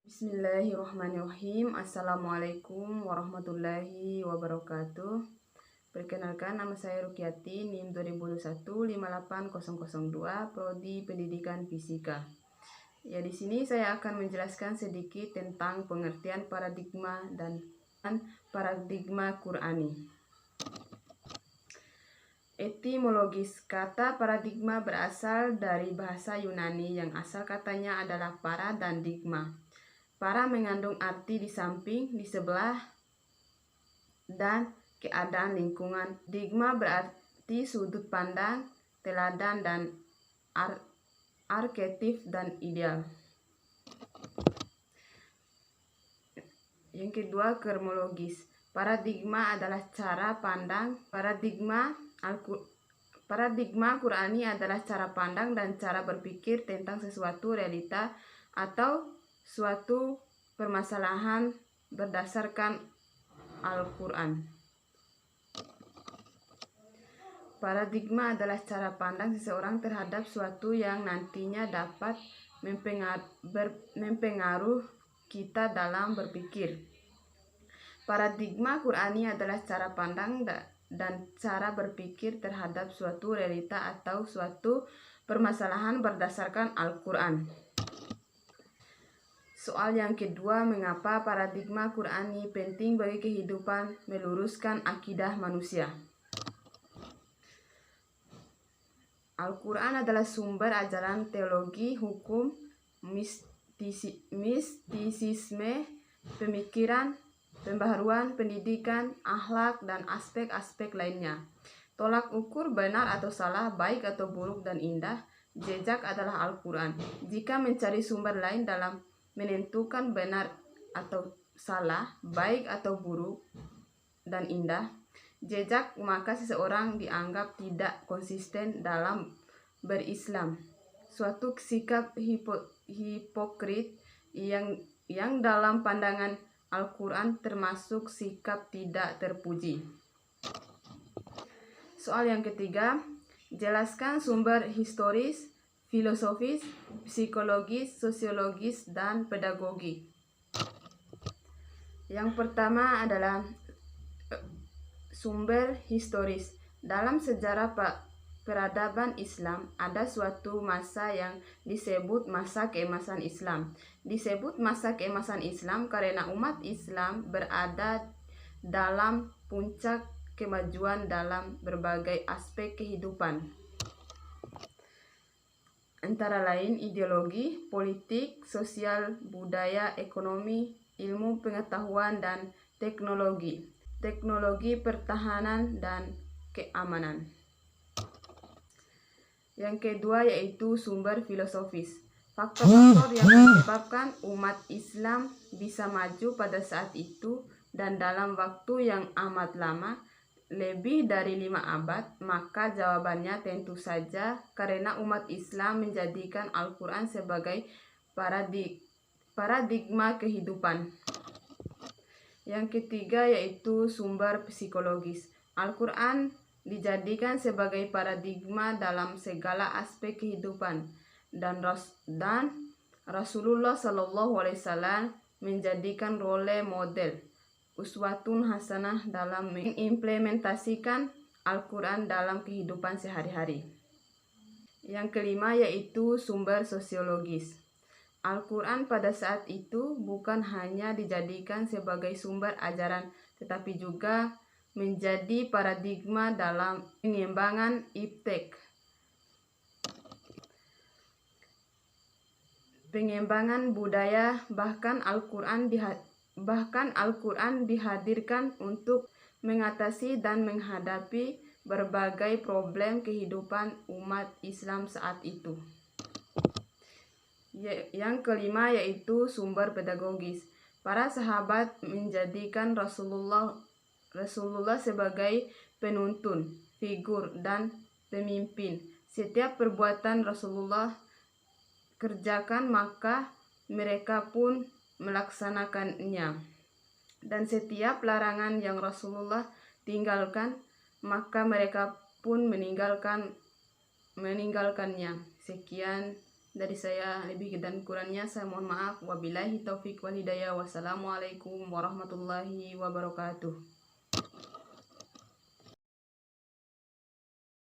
Bismillahirrahmanirrahim. Assalamualaikum warahmatullahi wabarakatuh. Perkenalkan, nama saya Rukiati, NIM 2021-58002, Prodi Pendidikan Fisika. Ya, di sini saya akan menjelaskan sedikit tentang pengertian paradigma dan paradigma Qur'ani. Etimologis, kata paradigma berasal dari bahasa Yunani yang asal katanya adalah para dan digma. Para mengandung arti di samping, di sebelah, dan keadaan lingkungan. Digma berarti sudut pandang, teladan, dan arketip dan ideal. Yang kedua, kronologis. Paradigma adalah cara pandang. Paradigma Qur'ani adalah cara pandang dan cara berpikir tentang sesuatu realita atau suatu permasalahan berdasarkan Al-Quran. Paradigma adalah cara pandang seseorang terhadap suatu yang nantinya dapat mempengaruhi kita dalam berpikir. Paradigma Qur'ani adalah cara pandang dan cara berpikir terhadap suatu realita atau suatu permasalahan berdasarkan Al-Quran. Soal yang kedua, mengapa paradigma Qur'ani penting bagi kehidupan meluruskan akidah manusia? Al-Quran adalah sumber ajaran teologi, hukum, mistisisme, pemikiran, pembaharuan, pendidikan, akhlak, dan aspek-aspek lainnya. Tolak ukur benar atau salah, baik atau buruk dan indah, jejak adalah Al-Quran. Jika mencari sumber lain dalam menentukan benar atau salah, baik atau buruk dan indah, jejak, maka seseorang dianggap tidak konsisten dalam berislam. Suatu sikap hipokrit yang dalam pandangan Al-Quran termasuk sikap tidak terpuji. Soal yang ketiga, jelaskan sumber historis, filosofis, psikologis, sosiologis, dan pedagogi. Yang pertama adalah sumber historis. Dalam sejarah peradaban Islam, ada suatu masa yang disebut masa keemasan Islam. Disebut masa keemasan Islam karena umat Islam berada dalam puncak kemajuan dalam berbagai aspek kehidupan, antara lain ideologi, politik, sosial, budaya, ekonomi, ilmu pengetahuan, dan teknologi pertahanan dan keamanan. Yang kedua yaitu sumber filosofis. Faktor-faktor yang menyebabkan umat Islam bisa maju pada saat itu dan dalam waktu yang amat lama, lebih dari 5 abad, maka jawabannya tentu saja karena umat Islam menjadikan Al-Quran sebagai paradigma kehidupan. Yang ketiga yaitu sumber psikologis. Al-Quran dijadikan sebagai paradigma dalam segala aspek kehidupan dan Rasulullah SAW menjadikan role model, uswatun hasanah dalam mengimplementasikan Al-Quran dalam kehidupan sehari-hari. Yang kelima yaitu sumber sosiologis. Al-Quran pada saat itu bukan hanya dijadikan sebagai sumber ajaran, tetapi juga menjadi paradigma dalam pengembangan iptek, pengembangan budaya, bahkan Al-Quran dihadirkan untuk mengatasi dan menghadapi berbagai problem kehidupan umat Islam saat itu. Yang kelima yaitu sumber pedagogis. Para sahabat menjadikan Rasulullah sebagai penuntun, figur, dan pemimpin. Setiap perbuatan Rasulullah kerjakan, maka mereka pun melaksanakannya. Dan setiap larangan yang Rasulullah tinggalkan, maka mereka pun meninggalkannya. Sekian Dari saya lebih dan kurangnya saya mohon maaf. Wabillahi taufik wal hidayah. Wassalamualaikum warahmatullahi wabarakatuh.